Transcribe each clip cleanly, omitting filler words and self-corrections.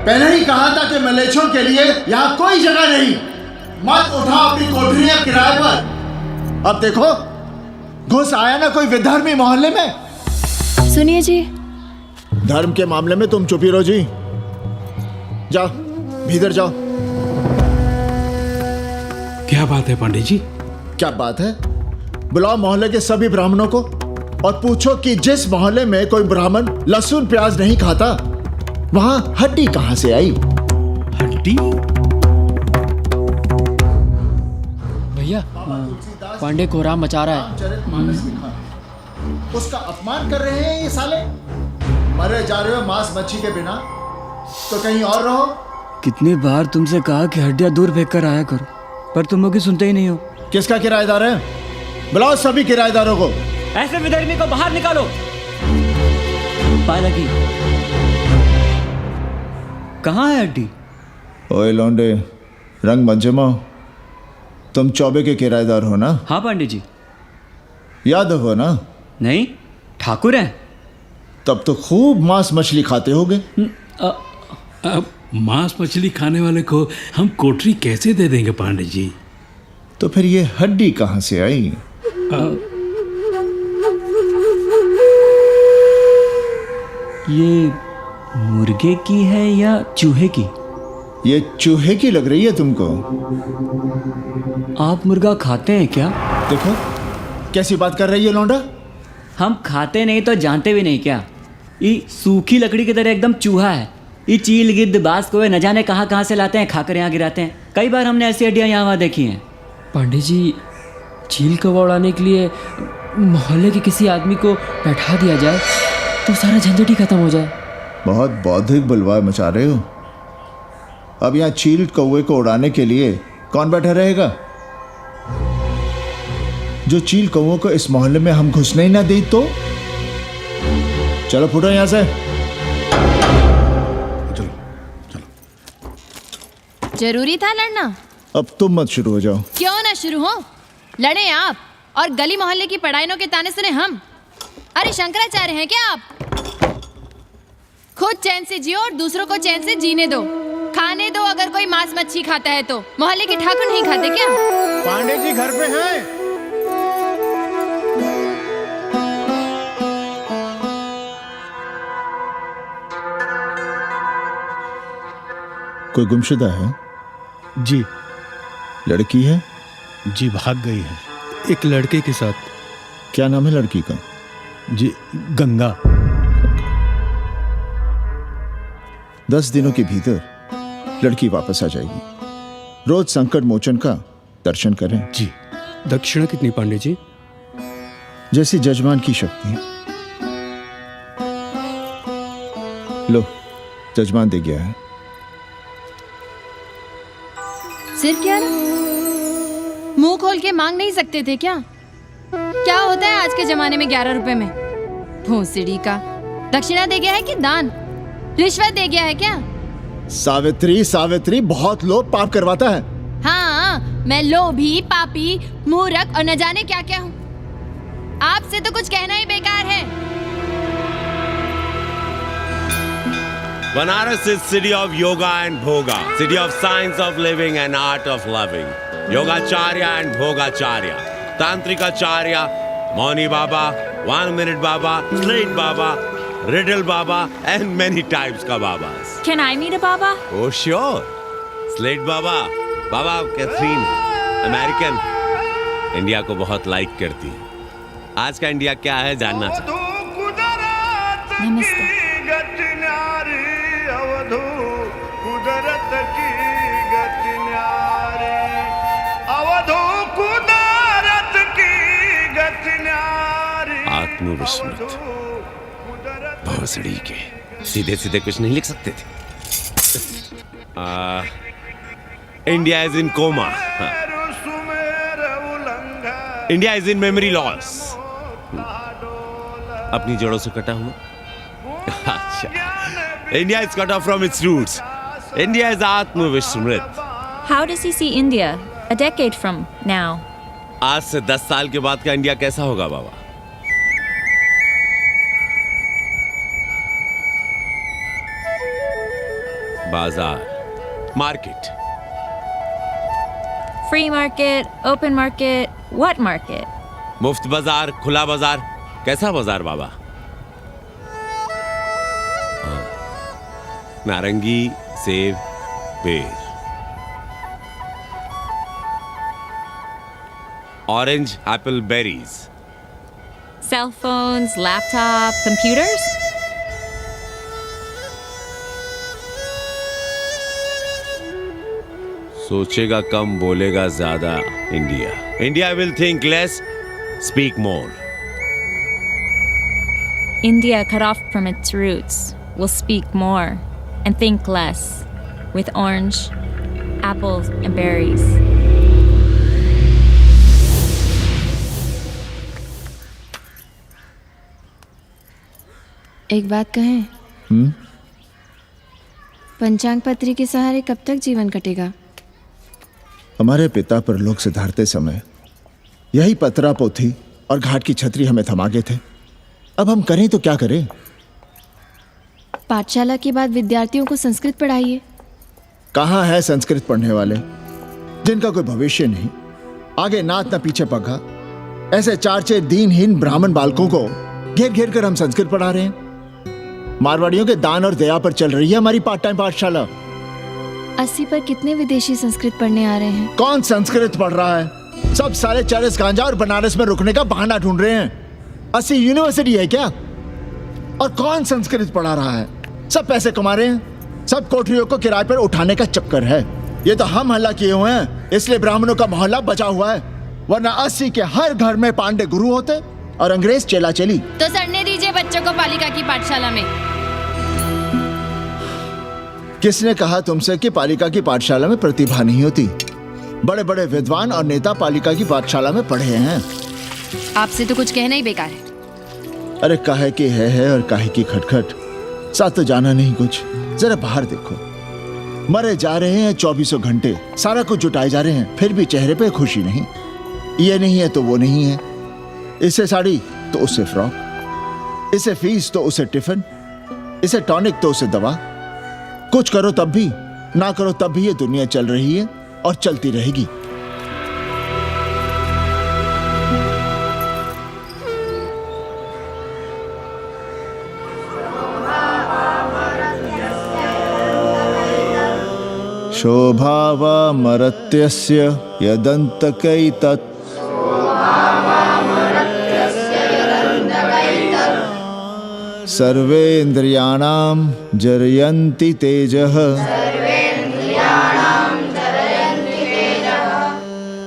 पहले ही कहा था कि मलेच्छों के लिए यहाँ कोई जगह नहीं। मत उठाओ अपनी कोठरियां किराए पर। अब देखो घुस आया ना कोई विधर्मी मोहल्ले में। सुनिए जी, धर्म के मामले में तुम चुप ही रहो जी। जाओ भीतर जाओ। क्या बात है पंडित जी? क्या बात है? बुलाओ मोहल्ले के सभी ब्राह्मणों को और पूछो कि जिस मोहल्ले में कोई ब्राह्मण लहसुन प्याज नहीं खाता वहां हड्डी कहां से आई? हड्डी? भैया, पांडे कोहराम मचा रहा है। उसका अपमान कर रहे हैं ये साले। मरे जा रहे हो मांस मच्छी के बिना, तो कहीं और रहो। कितनी बार तुमसे कहा कि हड्डियां दूर फेंक कर आया करो, पर तुम लोग सुनते ही नहीं हो। किसका किराएदार है? बुलाओ सभी किराएदारों को। ऐसे विधर्मी को बाहर निकालो। पालकी, कहाँ है हड्डी? ओए लौंडे, रंग मत जमाओ। तुम चौबे के किराएदार हो ना? हाँ पांडे जी। यादव हो ना? नहीं, ठाकुर है। तब तो खूब मांस मछली खाते होगे। अब मांस मछली खाने वाले को हम कोठरी कैसे दे देंगे पांडे जी? तो फिर ये हड्डी कहाँ से आई? ये मुर्गे की है या चूहे की? ये चूहे की लग रही है तुमको। आप मुर्गा खाते हैं क्या? देखो कैसी बात कर रही है लौंडा। हम खाते नहीं तो जानते भी नहीं क्या? ये सूखी लकड़ी की तरह एकदम चूहा है। ये चील गिद्ध बाज को न जाने कहाँ से लाते हैं, खाकर यहाँ गिराते हैं। कई बार हमने ऐसी हड्डियाँ यहाँ वहाँ देखी हैं। पांडे जी, चील को उड़ाने के लिए मोहल्ले के किसी आदमी को बैठा दिया जाए तो सारा झंझट ही खत्म हो जाए। बहुत बौद्धिक बुलवाए मचा रहे हो। अब यहाँ चील कौवे को उड़ाने के लिए कौन बैठा रहेगा? जो चील कौवों को इस मोहल्ले में हम घुसने ही ना दे तो। चलो फुटो यहाँ से। जरूरी था लड़ना? अब तुम मत शुरू हो जाओ। क्यों ना शुरू हो? लड़े आप और गली मोहल्ले की पढ़ाइयों के ताने सुने हम। अरे शंकराचार्य हैं क्या आप? खुद चैन से जियो और दूसरों को चैन से जीने दो। खाने दो अगर कोई मांस मच्छी खाता है तो। मोहल्ले के ठाकुर नहीं खाते क्या? पांडे जी घर पे हैं? कोई गुमशुदा है? जी। लड़की है? जी भाग गई है एक लड़के के साथ। क्या नाम है लड़की का? जी गंगा। 10 दिनों के भीतर लड़की वापस आ जाएगी। रोज संकट मोचन का दर्शन करें। जी। दक्षिणा कितनी पांडे जी? जैसी जजमान की शक्ति। लो जजमान दे गया है। सिर्फ क्या? मुंह खोल के मांग नहीं सकते थे क्या? क्या होता है आज के जमाने में 11 रुपए में? भोंसड़ी का। दक्षिणा दे गया है कि दान? रिश्वत दे गया है क्या? सावित्री, सावित्री बहुत लोभ पाप करवाता है। हाँ, मैं लोभी, पापी, मूर्ख और न जाने क्या क्या हूँ। आपसे तो कुछ कहना ही बेकार है। Banaras is city of yoga and bhoga, city of science of living and art of loving. Yogacharya and Bhogacharya, Tantrikacharya, Mauni Baba, 1 Minute Baba, Slate Baba, Riddle Baba, and many types ka Babas. Can I meet a Baba? Oh sure, Slate Baba, Baba Catherine, American, India को बहुत like करती है। आज का India क्या है जानना चाहता हूँ। नमस्ते। आत्मविस्मृत भोसड़ी के सीधे सीधे कुछ नहीं लिख सकते थे। India is in coma. India is in memory loss. अपनी जड़ों से कटा हुआ। अच्छा, India is cut off from its roots. India is आत्मविस्मृत। How does he see India a decade from now? आज से 10 साल के बाद का इंडिया कैसा होगा बाबा? बाजार, market. Free market, open market, what market? मुफ्त बाजार, खुला बाजार, कैसा बाजार बाबा? हाँ, नारंगी, सेब, बेर, orange, apple, berries. Cell phones, laptop, computers? सोचेगा कम, बोलेगा ज्यादा. India. India will think less, speak more. India, cut off from its roots, will speak more and think less with orange, apples, and berries. एक बात कहें? पंचांग पत्री के सहारे कब तक जीवन कटेगा? हमारे पिता परलोक से धारते समय यही पतरा पोथी और घाट की छतरी हमें थमा गए थे. अब हम करें तो क्या करें? पाठशाला के बाद विद्यार्थियों को संस्कृत पढ़ाइए. कहाँ है संस्कृत पढ़ने वाले जिनका कोई भविष्य नहीं, आगे नात न पीछे पगा. ऐसे 4-6 दीनहीन ब्राह्मण बालकों को घेर घेर कर हम संस्कृत पढ़ा रहे हैं. मारवाड़ियों के दान और दया पर चल रही है हमारी पार्ट टाइम पाठशाला. 80 पर कितने विदेशी संस्कृत पढ़ने आ रहे हैं? कौन संस्कृत पढ़ रहा है? सब सारे चरस गांजा और बनारस में रुकने का बहाना ढूंढ रहे हैं. 80 यूनिवर्सिटी है क्या? और कौन संस्कृत पढ़ा रहा है? सब पैसे कमा रहे हैं. सब कोठरियों को किराए पर उठाने का चक्कर है. ये तो हम हल्ला किए हुए हैं, इसलिए ब्राह्मणों का मोहल्ला बचा हुआ है. वरना 80 के हर घर में पांडे गुरु होते और अंग्रेज चेला चली. तो सड़ने दीजिए बच्चों को पालिका की पाठशाला में. किसने कहा तुमसे कि पालिका की पाठशाला में प्रतिभा नहीं होती? बड़े बड़े विद्वान और नेता पालिका की पाठशाला में पढ़े हैं. आपसे तो कुछ कहना ही बेकार है. अरे काहे की है और काहे की खटखट. साथ तो जाना नहीं कुछ. जरा बाहर देखो, मरे जा रहे हैं 24 घंटे, सारा कुछ जुटाए जा रहे हैं, फिर भी चेहरे पे खुशी नहीं. ये नहीं है तो वो नहीं है, इसे साड़ी तो उससे फ्रॉक, इसे फीस तो उसे टिफिन, इसे टॉनिक तो उसे दवा. कुछ करो तब भी, ना करो तब भी ये दुनिया चल रही है और चलती रहेगी. शोभावा मरत्यस्य यदन्तकैतत् सर्वेन्द्रियाणां जरयन्ति तेजः.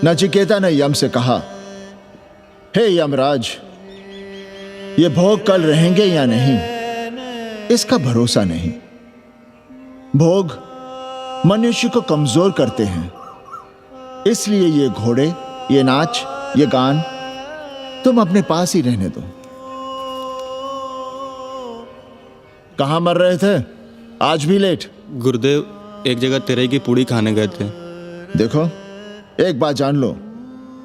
नचिकेता ने यम से कहा, हे यमराज, ये भोग कल रहेंगे या नहीं इसका भरोसा नहीं. भोग मनुष्य को कमजोर करते हैं, इसलिए ये घोड़े, ये नाच, ये गान तुम अपने पास ही रहने दो. कहाँ मर रहे थे? आज भी लेट. गुरुदेव, एक जगह तेरई की पूड़ी खाने गए थे. देखो, एक बात जान लो,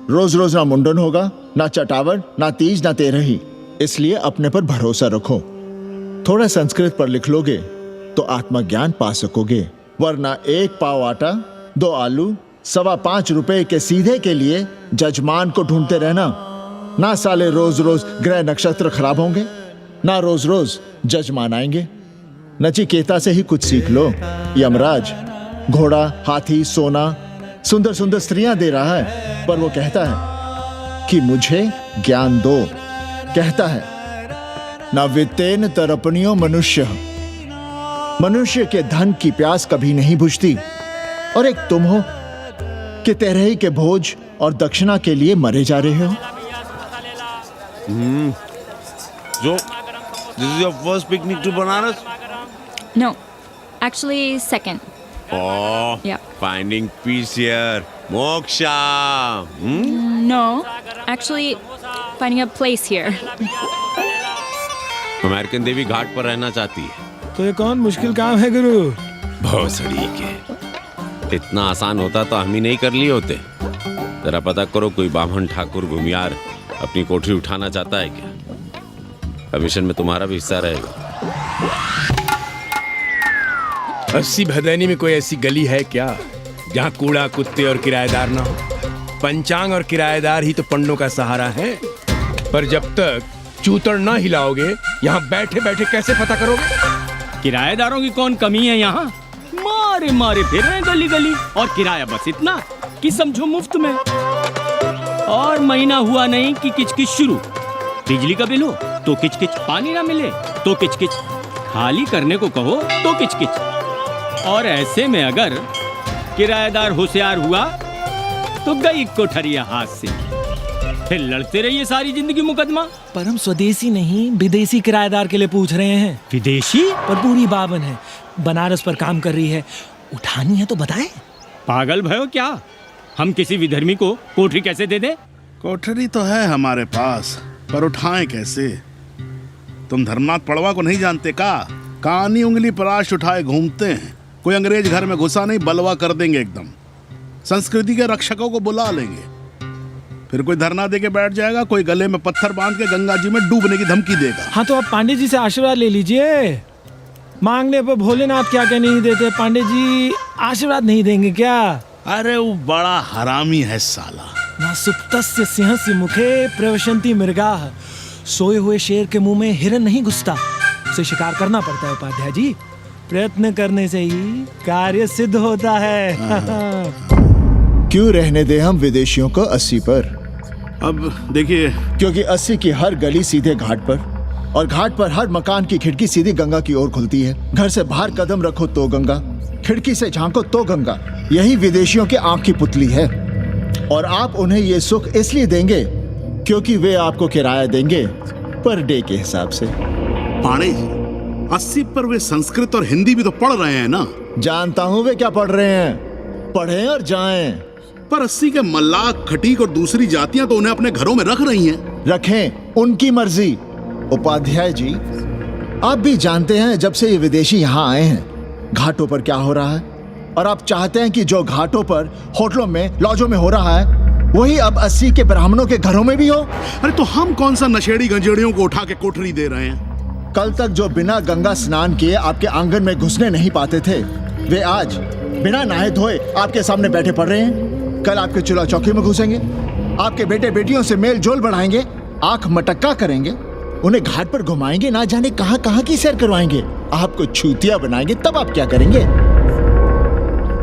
रोज रोज ना मुंडन होगा, ना चटावड़, ना तीज, ना तेरही. इसलिए अपने पर भरोसा रखो. थोड़ा संस्कृत पर लिख लोगे तो आत्मज्ञान पा सकोगे. वरना 1 पाव आटा, 2 आलू, 5.25 रुपए के सीधे के लिए जजमान को ढूंढते रहना. ना साले रोज रोज ग्रह नक्षत्र खराब होंगे, ना रोज रोज जजमान आएंगे. नचिकेता से ही कुछ सीख लो. यमराज घोड़ा, हाथी, सोना, सुंदर सुंदर स्त्रियां दे रहा है, पर वो कहता है कि मुझे ज्ञान दो. कहता है ना वित्तेन तरपणियो मनुष्य. मनुष्य के धन की प्यास कभी नहीं बुझती. और एक तुम हो कि तेरही के भोज और दक्षिणा के लिए मरे जा रहे हो. So, this is your first picnic to Banaras? No, actually, second. Oh, Yeah. finding peace here. Moksha. No, actually, finding a place here. American देवी घाट पर रहना चाहती है. तो ये कौन मुश्किल काम है गुरु? बहुत सड़ी के. इतना आसान होता तो हम ही नहीं कर लिए होते. जरा पता करो कोई बामन ठाकुर घुमियार अपनी कोठरी उठाना चाहता है क्या? कमीशन में तुम्हारा भी हिस्सा रहेगा. अस्सी भदैनी में कोई ऐसी गली है क्या जहाँ कूड़ा, कुत्ते और किराएदार ना हो? पंचांग और किराएदार ही तो पंडों का सहारा है। पर जब तक चूतड़ ना हिलाओगे, यहाँ बैठे बैठे कैसे पता करोगे? किराएदारों की कौन कमी है यहाँ? मारे मारे फिर रहे हैं गली गली, और किराया बस इतना कि समझो मुफ्त में। और महीना हुआ नहीं कि किचकिच शुरू। बिजली का बिल हो तो किचकिच, पानी ना मिले तो किचकिच, खाली करने को कहो तो किचकिच। और ऐसे में अगर किराएदार होशियार हुआ तो गई कोठरिया हाथ से, फिर लड़ते रहिए सारी जिंदगी मुकदमा। पर हम स्वदेशी नहीं विदेशी किराएदार के लिए पूछ रहे हैं। विदेशी? पर पूरी बावन है, बनारस पर काम कर रही है, उठानी है तो बताएं। पागल भयो क्या? हम किसी विधर्मी को कोठरी कैसे दे दें? कोठरी तो है हमारे पास, पर उठाएं कैसे? तुम धर्मनाथ पड़वा को नहीं जानते का? कानी उंगली पराश उठाए घूमते हैं। कोई अंग्रेज घर में घुसा नहीं, बलवा कर देंगे एकदम। संस्कृति के रक्षकों को बुला लेंगे, फिर कोई धरना दे के बैठ जाएगा, कोई गले में पत्थर बांध के गंगा जी में डूबने की धमकी देगा। हाँ तो आप पांडे जी से आशीर्वाद ले लीजिए। मांगने पर भोलेनाथ क्या क्या नहीं देते, पांडे जी आशीर्वाद नहीं देंगे क्या? अरे वो बड़ा हरामी है साला। ना सुप्तस्य सिंहस्य मुखे प्रवशन्ति मृगाः। सोए हुए शेर के मुंह में हिरन नहीं घुसता, उसे शिकार करना पड़ता है उपाध्याय जी। प्रयत्न करने से ही कार्य सिद्ध होता है। क्यों रहने दे हम विदेशियों को 80 पर? अब देखिए, क्योंकि 80 की हर गली सीधे घाट पर, और घाट पर हर मकान की खिड़की सीधी गंगा की ओर खुलती है। घर से बाहर कदम रखो तो गंगा, खिड़की से झांको तो गंगा। यही विदेशियों की आंख की पुतली है। और आप उन्हें ये सुख इसलिए देंगे क्योंकि वे आपको किराया देंगे पर डे के हिसाब से। पांडे जी, 80 पर वे संस्कृत और हिंदी भी तो पढ़ रहे हैं ना? जानता हूँ वे क्या पढ़ रहे हैं, पढ़ें और जाएं। पर 80 के मल्लाक, खटीक और दूसरी जातियां तो उन्हें अपने घरों में रख रही हैं। रखें, उनकी मर्जी। उपाध्याय जी, आप भी जानते हैं जब से ये विदेशी यहाँ आए हैं घाटों पर क्या हो रहा है, और आप चाहते हैं कि जो घाटों पर, होटलों में, लॉजों में हो रहा है वही अब 80 के ब्राह्मणों के घरों में भी हो। अरे तो हम कौन सा नशेड़ी गंजेड़ियों को उठा के कोठरी दे रहे हैं? कल तक जो बिना गंगा स्नान किए आपके आंगन में घुसने नहीं पाते थे, वे आज बिना नहाए धोए आपके सामने बैठे पड़ रहे हैं। कल आपके चूल्हा चौकी में घुसेंगे, आपके बेटे बेटियों से मेल जोल बढ़ाएंगे, आंख मटक्का करेंगे, उन्हें घाट पर घुमाएंगे, ना जाने कहां कहां की सैर करवाएंगे, आपको छूतिया बनाएंगे। तब आप क्या करेंगे?